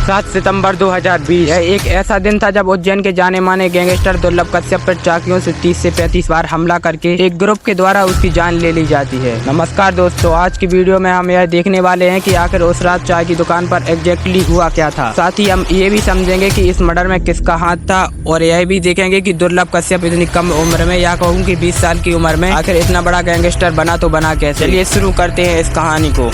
7 सितंबर 2020 यह एक ऐसा दिन था जब उज्जैन के जाने माने गैंगस्टर दुर्लभ कश्यप पर चाकियों से 30 से 35 बार हमला करके एक ग्रुप के द्वारा उसकी जान ले ली जाती है। नमस्कार दोस्तों, आज की वीडियो में हम यह देखने वाले हैं कि आखिर उस रात चाय की दुकान पर एग्जैक्टली हुआ क्या था। साथ ही हम ये भी समझेंगे कि इस मर्डर में किसका हाथ था और यह भी देखेंगे कि दुर्लभ कश्यप इतनी कम उम्र में, या कहूँ कि 20 साल की उम्र में, आखिर इतना बड़ा गैंगस्टर बना तो बना कैसे। चलिए शुरू करते हैं इस कहानी को।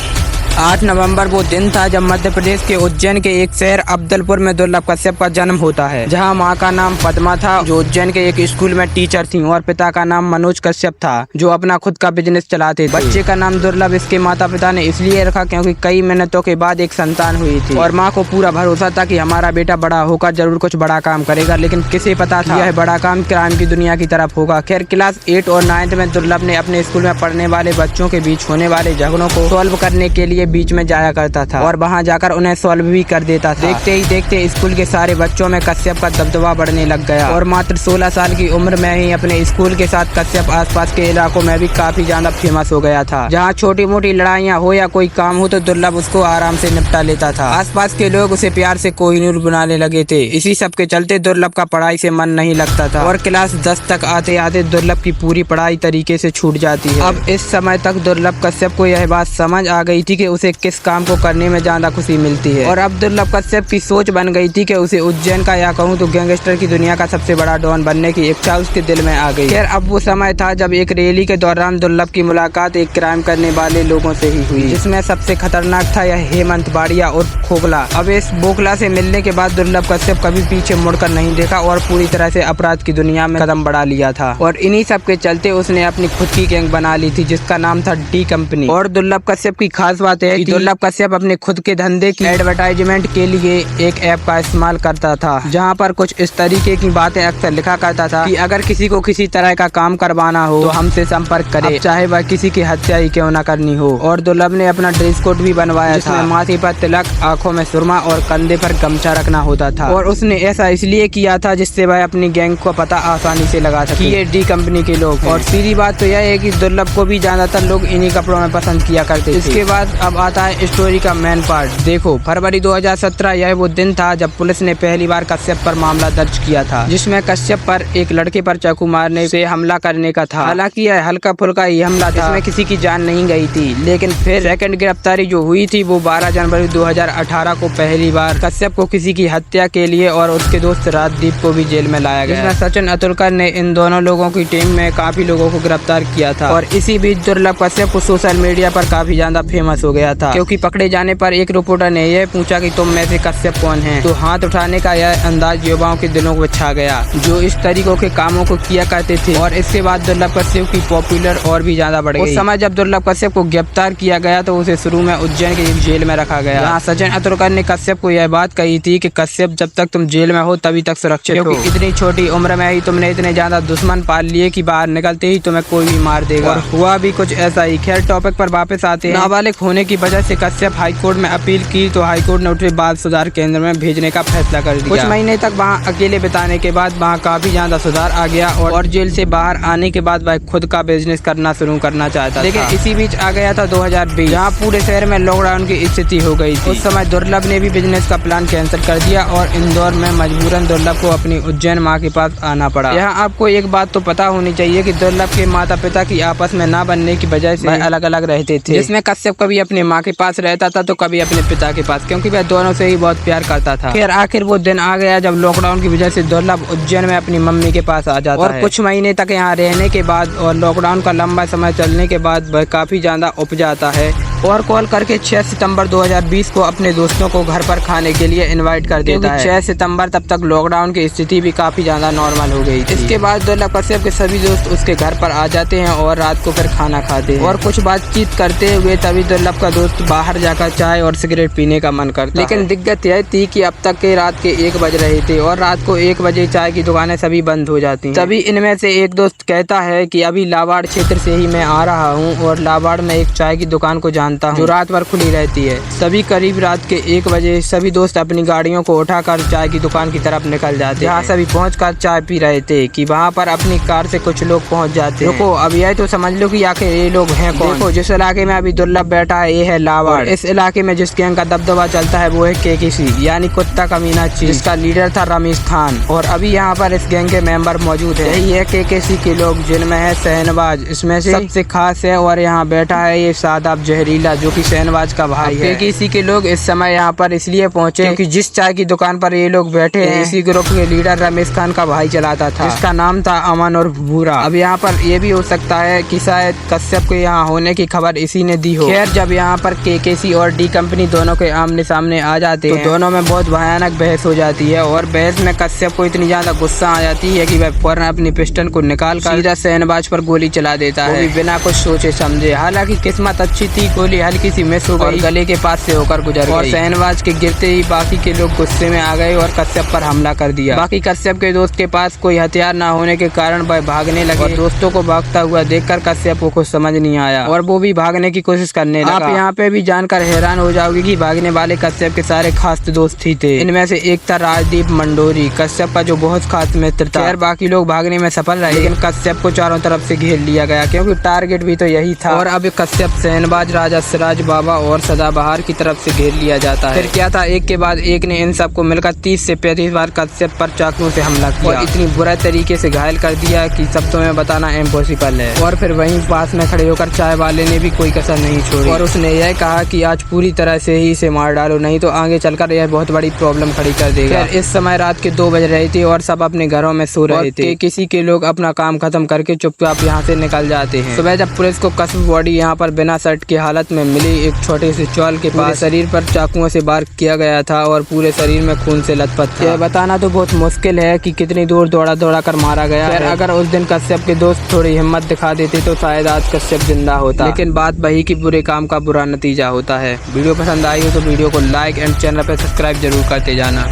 8 नवंबर वो दिन था जब मध्य प्रदेश के उज्जैन के एक शहर अब्दलपुर में दुर्लभ कश्यप का जन्म होता है, जहां मां का नाम पद्मा था जो उज्जैन के एक स्कूल में टीचर थी, और पिता का नाम मनोज कश्यप था जो अपना खुद का बिजनेस चलाते थे। बच्चे का नाम दुर्लभ इसके माता पिता ने इसलिए रखा क्योंकि कई मेहनतों के बाद एक संतान हुई थी और माँ को पूरा भरोसा था कि हमारा बेटा बड़ा होकर जरूर कुछ बड़ा काम करेगा, लेकिन किसे पता था यह बड़ा काम क्राइम की दुनिया की तरफ होगा। खैर, क्लास 8 और 9 में दुर्लभ ने अपने स्कूल में पढ़ने वाले बच्चों के बीच होने वाले झगड़ों को सॉल्व करने के लिए बीच में जाया करता था और वहां जाकर उन्हें सॉल्व भी कर देता था। देखते ही देखते स्कूल के सारे बच्चों में कश्यप का दबदबा बढ़ने लग गया और मात्र 16 साल की उम्र में ही अपने स्कूल के साथ कश्यप आसपास के इलाकों में भी काफी ज्यादा फेमस हो गया था। जहां छोटी मोटी लड़ाइयां हो या कोई काम हो तो दुर्लभ उसको आराम से निपटा लेता था। आसपास के लोग उसे प्यार से कोहिनूर बुलाने लगे थे। इसी सब के चलते दुर्लभ का पढ़ाई से मन नहीं लगता था और क्लास 10 तक आते आते दुर्लभ की पूरी पढ़ाई तरीके से छूट जाती है। अब इस समय तक दुर्लभ कश्यप को यह बात समझ आ गई थी कि उसे किस काम को करने में ज्यादा खुशी मिलती है और अब दुर्लभ कश्यप की सोच बन गई थी कि उसे उज्जैन का, या कहूँ तो गैंगस्टर की दुनिया का सबसे बड़ा डॉन बनने की इच्छा उसके दिल में आ गई। खैर, अब वो समय था जब एक रैली के दौरान दुर्लभ की मुलाकात एक क्राइम करने वाले लोगों से ही हुई, जिसमें सबसे खतरनाक था यह हेमंत बाड़िया और खोखला। अब इस बोखला से मिलने के बाद दुर्लभ कश्यप कभी पीछे मुड़कर नहीं देखा और पूरी तरह से अपराध की दुनिया में कदम बढ़ा लिया था और इन्हीं सब के चलते उसने अपनी खुद की गैंग बना ली थी जिसका नाम था डी कंपनी। और दुर्लभ कश्यप की खास बात है कि दुर्लभ कश्यप अपने खुद के धंधे की एडवर्टाइजमेंट के लिए एक ऐप का इस्तेमाल करता था, जहां पर कुछ इस तरीके की बातें अक्सर लिखा करता था कि अगर किसी को किसी तरह का काम करवाना हो तो हमसे संपर्क करे, चाहे वह किसी की हत्या ही क्यों न करनी हो। और दुर्लभ ने अपना ड्रेस कोड भी बनवाया था, माथे पर तिलक, आंखों में सुरमा और कंधे पर गमछा रखना होता था। और उसने ऐसा इसलिए किया था जिससे वह अपनी गैंग को पता आसानी से लगा सके कि ये डी कंपनी के लोग। और सीधी बात तो यह है कि दुर्लभ को भी ज्यादातर लोग इन्हीं कपड़ों में पसंद किया करते थे। इसके बाद अब आता है स्टोरी का मेन पार्ट। देखो, फरवरी 2017 यह वो दिन था जब पुलिस ने पहली बार कश्यप पर मामला दर्ज किया था, जिसमें कश्यप पर एक लड़के पर चाकू मारने से हमला करने का था। हालांकि यह हल्का फुल्का ही हमला था, इसमें किसी की जान नहीं गई थी। लेकिन फिर सेकंड गिरफ्तारी जो हुई थी वो 12 जनवरी 2018 को पहली बार कश्यप को किसी की हत्या के लिए और उसके दोस्त राजदीप को भी जेल में लाया गया, जिसमें सचिन अतुलकर ने इन दोनों लोगों की टीम में काफी लोगों को गिरफ्तार किया था। और इसी बीच दुर्लभ कश्यप को सोशल मीडिया पर काफी ज्यादा फेमस हो गया था, क्योंकि पकड़े जाने पर एक रिपोर्टर ने यह पूछा कि तुम में से कश्यप कौन है, तो हाथ उठाने का यह अंदाज युवाओं के दिलों को छा गया जो इस तरीकों के कामों को किया करते थे। और इसके बाद दुर्लभ कश्यप की पॉपुलर और भी ज्यादा बढ़ गई। उस समय जब दुर्लभ कश्यप को गिरफ्तार किया गया तो उसे शुरू में उज्जैन के एक जेल में रखा गया, जहाँ सचिन अतुलकर ने कश्यप को यह बात कही थी कि कश्यप, जब तक तुम जेल में हो तभी तक सुरक्षित हो, क्योंकि इतनी छोटी उम्र में ही तुमने इतने ज्यादा दुश्मन पाल लिए कि बाहर निकलते ही तुम्हें कोई भी मार देगा। और हुआ भी कुछ ऐसा ही। खैर, टॉपिक पर वापस आते हैं। नाबालिग होने की वजह से कश्यप हाईकोर्ट में अपील की तो हाईकोर्ट ने उसे बाल सुधार केंद्र में भेजने का फैसला कर दिया। कुछ महीने तक वहां अकेले बिताने के बाद वहां काफी ज्यादा सुधार आ गया और जेल से बाहर आने के बाद वह खुद का बिजनेस करना शुरू करना चाहता था। लेकिन इसी बीच आ गया था 2020, जहां पूरे शहर में लॉकडाउन की स्थिति हो गई थी। उस समय दुर्लभ ने भी बिजनेस का प्लान कैंसिल कर दिया और इंदौर में मजबूरन दुर्लभ को अपनी उज्जैन माँ के पास आना पड़ा। यहाँ आपको एक बात तो पता होनी चाहिए कि दुर्लभ के माता पिता की आपस में ना बनने की वजह से अलग अलग रहते थे, जिसमें कश्यप कभी अपने माँ के पास रहता था तो कभी अपने पिता के पास, क्योंकि वह दोनों से ही बहुत प्यार करता था। फिर आखिर वो दिन आ गया जब लॉकडाउन की वजह से दुर्लभ उज्जैन में अपनी मम्मी के पास आ जाता है। और कुछ महीने तक यहाँ रहने के बाद और लॉकडाउन का लंबा समय चलने के बाद वह काफी ज्यादा उब जाता है और कॉल करके 6 सितंबर 2020 को अपने दोस्तों को घर पर खाने के लिए इनवाइट कर देता है। 6 सितंबर तब तक लॉकडाउन की स्थिति भी काफी ज्यादा नॉर्मल हो गई थी। इसके बाद दुर्लभ कश्यप के सभी दोस्त उसके घर पर आ जाते हैं और रात को फिर खाना खाते हैं और कुछ बातचीत करते हुए तभी दुर्लभ का दोस्त बाहर जाकर चाय और सिगरेट पीने का मन करता है। लेकिन दिक्कत यह थी कि अब तक के रात के 1 बज रहे थे और रात को 1 बजे चाय की दुकानें सभी बंद हो जाती हैं। तभी इनमें से एक दोस्त कहता है कि अभी लावाड़ क्षेत्र से ही मैं आ रहा हूँ और लावाड़ में एक चाय की दुकान को जानता जानता हूँ, जो रात भर खुली रहती है। सभी करीब रात के 1 बजे सभी दोस्त अपनी गाड़ियों को उठाकर चाय की दुकान की तरफ निकल जाते। जहाँ सभी पहुंचकर चाय पी रहे थे कि वहाँ पर अपनी कार से कुछ लोग पहुँच जाते हैं। रुको, अब यह तो समझ लो कि आखिर ये लोग हैं कौन। देखो, जिस इलाके में अभी दुर्लभ बैठा है ये है लावड़। इस इलाके में जिस गैंग का दबदबा चलता है वो है केकेसी यानी कुत्ता कमीना चीज, जिसका लीडर था रमेश खान। और अभी यहाँ पर इस गैंग के मेंबर मौजूद है। यही है केकेसी के लोग, जिनमें है शहनवाज इसमें से सबसे खास है। और यहाँ बैठा है ये सादाब जहरीला, जो कि शहनवाज का भाई है। केकेसी के लोग इस समय यहाँ पर इसलिए पहुँचे क्योंकि जिस चाय की दुकान पर ये लोग बैठे हैं इसी ग्रुप के लीडर रमेश खान का भाई चलाता था, जिसका नाम था अमन और भूरा। अब यहाँ पर ये भी हो सकता है कि शायद कश्यप के यहाँ होने की खबर इसी ने दी हो। खैर, जब यहाँ पर केकेसी और डी कंपनी दोनों के आमने सामने आ जाते हैं तो दोनों में बहुत भयानक बहस हो जाती है। और बहस में कश्यप को इतनी ज्यादा गुस्सा आ जाती है कि वह फौरन अपनी पिस्टन को निकाल कर सीधा शहनवाज पर गोली चला देता है, बिना कुछ सोचे समझे। हालांकि किस्मत अच्छी थी, गोली हल्की सी मिस हो गई, गले के पास से होकर गुजर गई। और शहनवाज के गिरते ही बाकी के लोग गुस्से में आ गए और कश्यप पर हमला कर दिया। बाकी कश्यप के दोस्त के पास कोई हथियार न होने के कारण वह भागने लगे। और दोस्तों को भागता हुआ देखकर कश्यप को कुछ समझ नहीं आया और वो भी भागने की कोशिश करने लगा। आप यहाँ पे भी जानकर हैरान हो जाओगे कि भागने वाले कश्यप के सारे खास दोस्त ही थे। इनमें से एक था राजदीप मंडोरी, कश्यप का जो बहुत खास मित्र था। खैर, बाकी लोग भागने में सफल रहे, लेकिन कश्यप को चारों तरफ से घेर लिया गया क्योंकि टारगेट भी तो यही था। और अब कश्यप शहनवाज, राजा सिराज बाबा और सदाबहार की तरफ से घेर लिया जाता है। फिर क्या था, एक के बाद एक ने इन सबको मिलकर 30 से 35 बार कश्यप पर चाकुओं से हमला किया और इतनी बुरा तरीके से घायल कर दिया कि शब्दों में बताना इम्पॉसिबल है। और फिर वहीं पास में खड़े होकर चाय वाले ने भी कोई कसर नहीं छोड़ी और उसने यह कहा कि आज पूरी तरह से ही इसे मार डालो, नहीं तो आगे चलकर यह बहुत बड़ी प्रॉब्लम खड़ी कर देगा। इस समय रात के 2 बज रहे थे और सब अपने घरों में सो रहे थे। किसी के लोग अपना काम खत्म करके चुपचाप यहाँ से निकल जाते हैं। सुबह जब पुलिस को कश्यप बॉडी यहाँ पर बिना शर्ट की हालत में मिली, एक छोटे से चौल के पास शरीर पर चाकुओं से वार किया गया था और पूरे शरीर में खून से लथपथ था। यह बताना तो बहुत मुश्किल है कि कितनी दूर दौड़ा दौड़ा कर मारा गया है। अगर उस दिन कश्यप के दोस्त थोड़ी हिम्मत दिखा देते तो शायद आज कश्यप जिंदा होता, लेकिन बात वही कि बुरे काम का बुरा नतीजा होता है। वीडियो पसंद आई हो तो वीडियो को लाइक एंड चैनल पर सब्सक्राइब जरूर करते जाना।